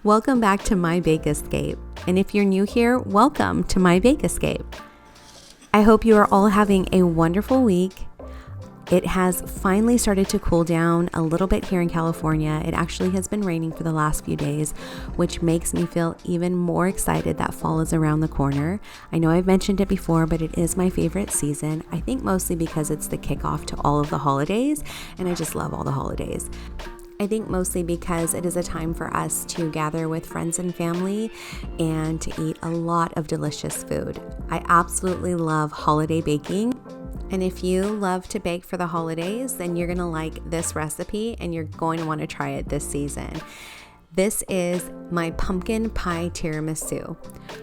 Welcome back to My Bake Escape. And if you're new here, welcome to My Bake Escape. I hope you are all having a wonderful week. It has finally started to cool down a little bit here in California. It actually has been raining for the last few days, which makes me feel even more excited that fall is around the corner. I know I've mentioned it before, but it is my favorite season. I think mostly because it's the kickoff to all of the holidays, and I just love all the holidays. I think mostly because it is a time for us to gather with friends and family and to eat a lot of delicious food. I absolutely love holiday baking. And if you love to bake for the holidays, then you're going to like this recipe and you're going to want to try it this season. This is my pumpkin pie tiramisu.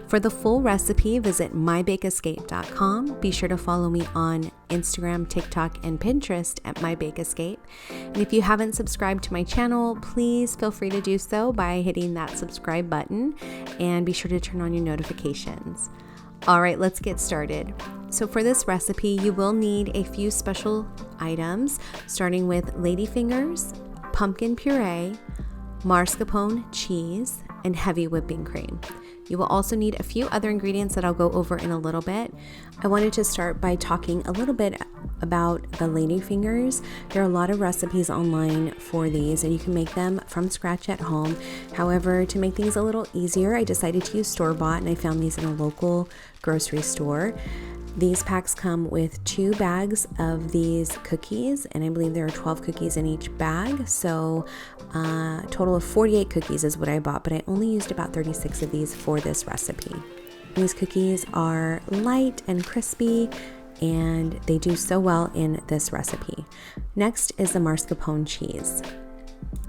For the full recipe, visit mybakeescape.com. Be sure to follow me on Instagram, TikTok, and Pinterest at mybakeescape. And if you haven't subscribed to my channel, please feel free to do so by hitting that subscribe button and be sure to turn on your notifications. All right, let's get started. So for this recipe, you will need a few special items, starting with ladyfingers, pumpkin puree, mascarpone cheese, and heavy whipping cream. You will also need a few other ingredients that I'll go over in a little bit. I wanted to start by talking a little bit about the ladyfingers. There are a lot of recipes online for these and you can make them from scratch at home. However, to make things a little easier, I decided to use store-bought and I found these in a local grocery store. These packs come with 2 bags of these cookies, and I believe there are 12 cookies in each bag. So a total of 48 cookies is what I bought, but I only used about 36 of these for this recipe. These cookies are light and crispy, and they do so well in this recipe. Next is the mascarpone cheese.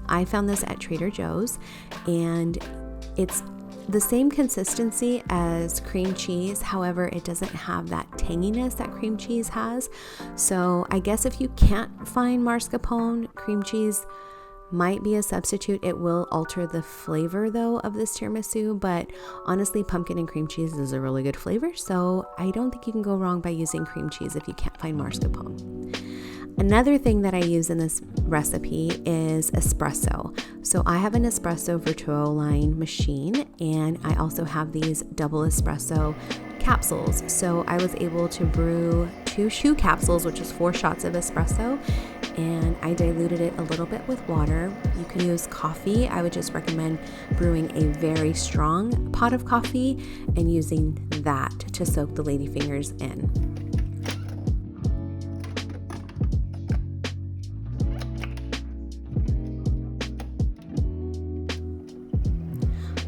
I found this at Trader Joe's, and it's the same consistency as cream cheese. However, it doesn't have that tanginess that cream cheese has. So I guess if you can't find mascarpone, cream cheese might be a substitute. It will alter the flavor though of this tiramisu, but honestly, pumpkin and cream cheese is a really good flavor. So I don't think you can go wrong by using cream cheese if you can't find mascarpone. Another thing that I use in this recipe is espresso. So I have an espresso Virtuo line machine, and I also have these double espresso capsules. So I was able to brew 2 shoe capsules, which is 4 shots of espresso, and I diluted it a little bit with water. You can use coffee. I would just recommend brewing a very strong pot of coffee and using that to soak the ladyfingers in.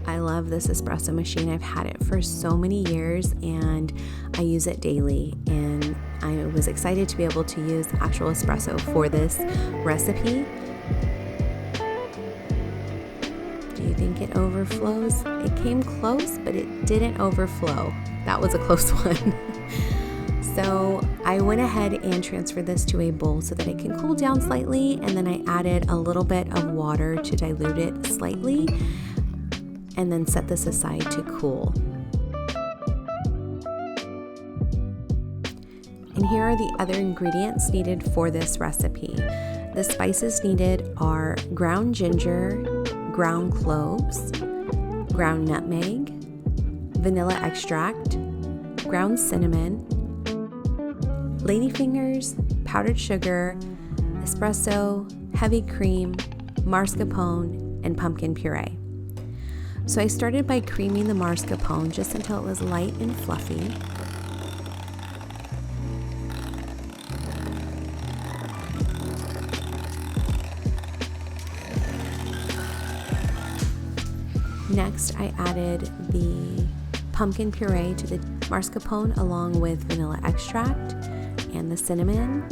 I love this espresso machine. I've had it for so many years and I use it daily, and I was excited to be able to use actual espresso for this recipe. Do you think it overflows? It came close, but it didn't overflow. That was a close one. So I went ahead and transferred this to a bowl so that it can cool down slightly, and then I added a little bit of water to dilute it slightly, and then set this aside to cool. And here are the other ingredients needed for this recipe. The spices needed are ground ginger, ground cloves, ground nutmeg, vanilla extract, ground cinnamon, ladyfingers, powdered sugar, espresso, heavy cream, mascarpone, and pumpkin puree. So I started by creaming the mascarpone just until it was light and fluffy. Next, I added the pumpkin puree to the mascarpone along with vanilla extract and the cinnamon,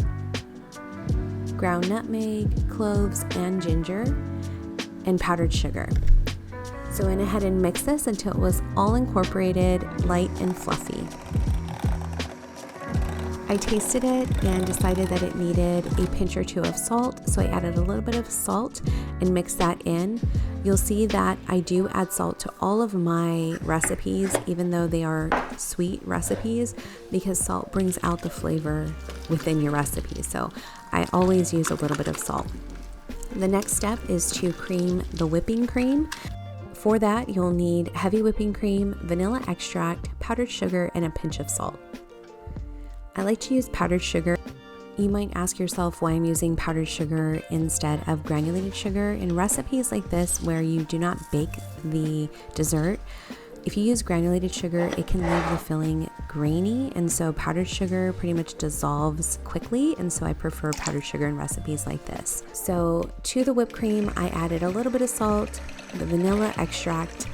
ground nutmeg, cloves, and ginger, and powdered sugar. So I went ahead and mixed this until it was all incorporated, light and fluffy. I tasted it and decided that it needed a pinch or 2 of salt, so I added a little bit of salt and mixed that in. You'll see that I do add salt to all of my recipes, even though they are sweet recipes, because salt brings out the flavor within your recipe. So I always use a little bit of salt. The next step is to cream the whipping cream. For that, you'll need heavy whipping cream, vanilla extract, powdered sugar, and a pinch of salt. I like to use powdered sugar. You might ask yourself why I'm using powdered sugar instead of granulated sugar. In recipes like this where you do not bake the dessert, if you use granulated sugar, it can leave the filling grainy, and so powdered sugar pretty much dissolves quickly, and so I prefer powdered sugar in recipes like this. So to the whipped cream, I added a little bit of salt, the vanilla extract,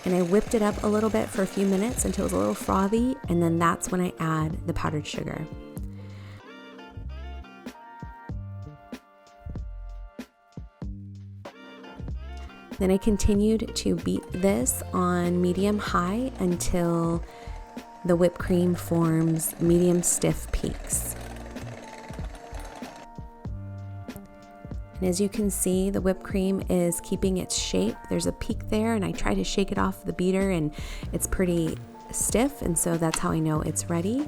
and I whipped it up a little bit for a few minutes until it was a little frothy, and then that's when I add the powdered sugar. Then I continued to beat this on medium-high until the whipped cream forms medium stiff peaks. And as you can see, the whipped cream is keeping its shape. There's a peak there, and I try to shake it off the beater, and it's pretty stiff, and so that's how I know it's ready.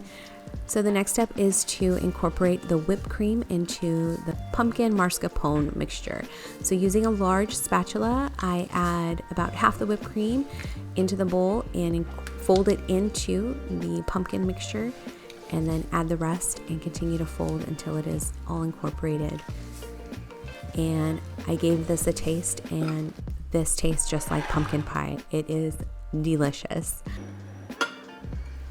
So the next step is to incorporate the whipped cream into the pumpkin mascarpone mixture. So using a large spatula, I add about half the whipped cream into the bowl and fold it into the pumpkin mixture, and then add the rest and continue to fold until it is all incorporated. And I gave this a taste, and this tastes just like pumpkin pie. It is delicious.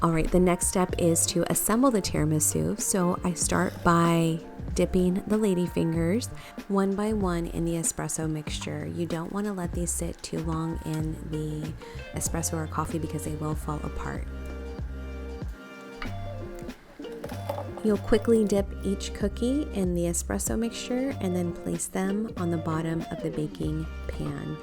All right, the next step is to assemble the tiramisu. So I start by dipping the lady fingers one by one in the espresso mixture. You don't want to let these sit too long in the espresso or coffee because they will fall apart. You'll quickly dip each cookie in the espresso mixture and then place them on the bottom of the baking pan.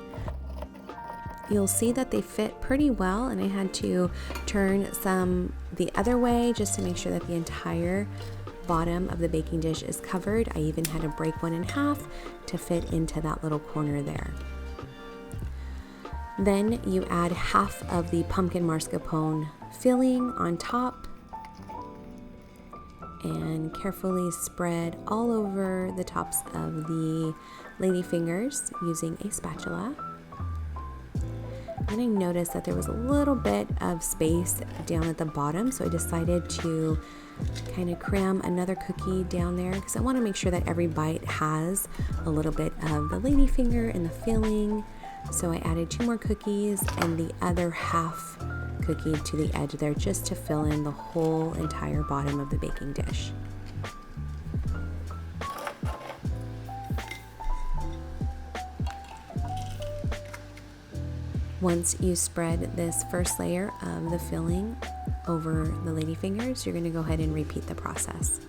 You'll see that they fit pretty well, and I had to turn some the other way just to make sure that the entire bottom of the baking dish is covered. I even had to break one in half to fit into that little corner there. Then you add half of the pumpkin mascarpone filling on top and carefully spread all over the tops of the lady fingers using a spatula. Then I noticed that there was a little bit of space down at the bottom, so I decided to kind of cram another cookie down there because I want to make sure that every bite has a little bit of the lady finger and the filling. So I added 2 more cookies and the other half cookie to the edge there just to fill in the whole entire bottom of the baking dish. Once you spread this first layer of the filling over the lady fingers, you're going to go ahead and repeat the process.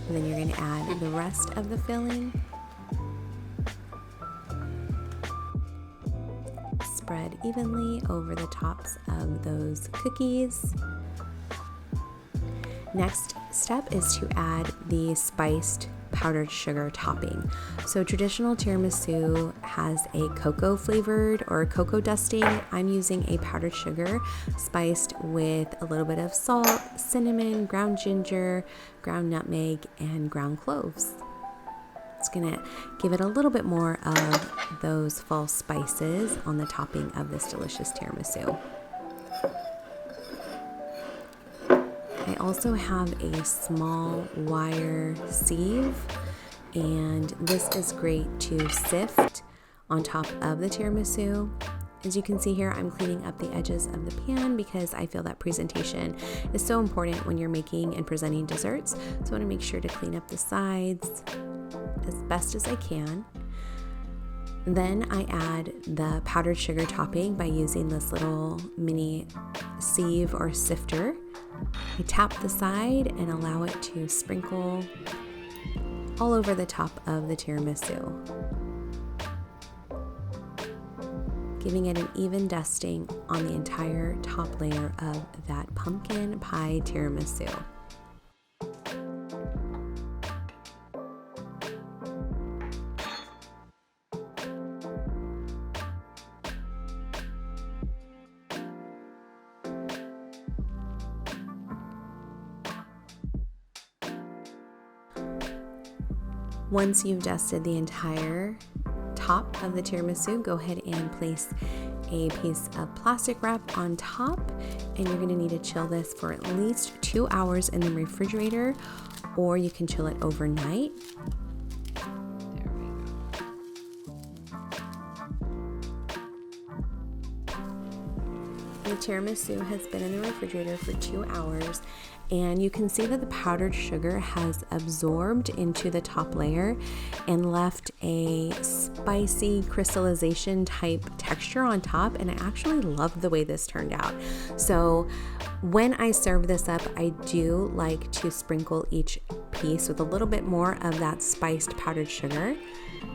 And then you're going to add the rest of the filling. Spread evenly over the tops of those cookies. Next step is to add the spiced powdered sugar topping. So traditional tiramisu has a cocoa flavored or cocoa dusting. I'm using a powdered sugar spiced with a little bit of salt, cinnamon, ground ginger, ground nutmeg, and ground cloves. It's gonna give it a little bit more of those fall spices on the topping of this delicious tiramisu. I also have a small wire sieve, and this is great to sift on top of the tiramisu. As you can see here, I'm cleaning up the edges of the pan because I feel that presentation is so important when you're making and presenting desserts. So I want to make sure to clean up the sides as best as I can. Then I add the powdered sugar topping by using this little mini sieve or sifter. I tap the side and allow it to sprinkle all over the top of the tiramisu, giving it an even dusting on the entire top layer of that pumpkin pie tiramisu. Once you've dusted the entire top of the tiramisu, go ahead and place a piece of plastic wrap on top, and you're going to need to chill this for at least 2 hours in the refrigerator, or you can chill it overnight. There we go. The tiramisu has been in the refrigerator for 2 hours, and you can see that the powdered sugar has absorbed into the top layer and left a spicy crystallization type texture on top, and I actually love the way this turned out. So when I serve this up, I do like to sprinkle each piece with a little bit more of that spiced powdered sugar,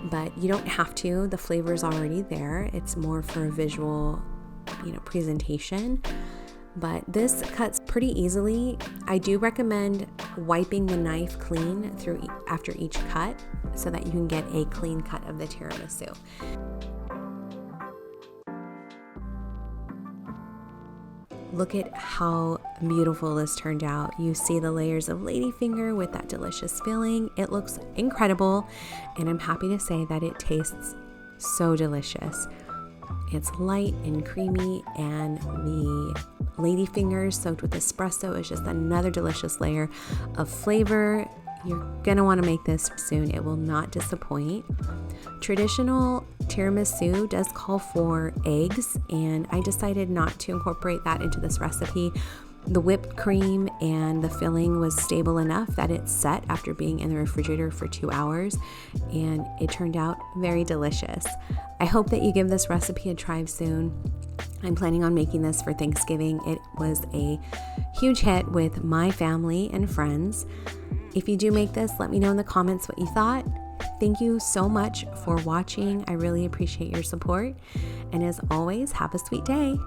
but you don't have to. The flavor is already there. It's more for a visual, presentation. But this cuts pretty easily. I do recommend wiping the knife clean after each cut so that you can get a clean cut of the tiramisu. Look at how beautiful this turned out. You see the layers of ladyfinger with that delicious filling. It looks incredible, and I'm happy to say that it tastes so delicious. It's light and creamy, and the ladyfingers soaked with espresso is just another delicious layer of flavor. You're gonna want to make this soon. It will not disappoint. Traditional tiramisu does call for eggs, and I decided not to incorporate that into this recipe. The whipped cream and the filling was stable enough that it set after being in the refrigerator for 2 hours, and it turned out very delicious. I hope that you give this recipe a try soon. I'm planning on making this for Thanksgiving. It was a huge hit with my family and friends. If you do make this, let me know in the comments what you thought. Thank you so much for watching. I really appreciate your support. And as always, have a sweet day.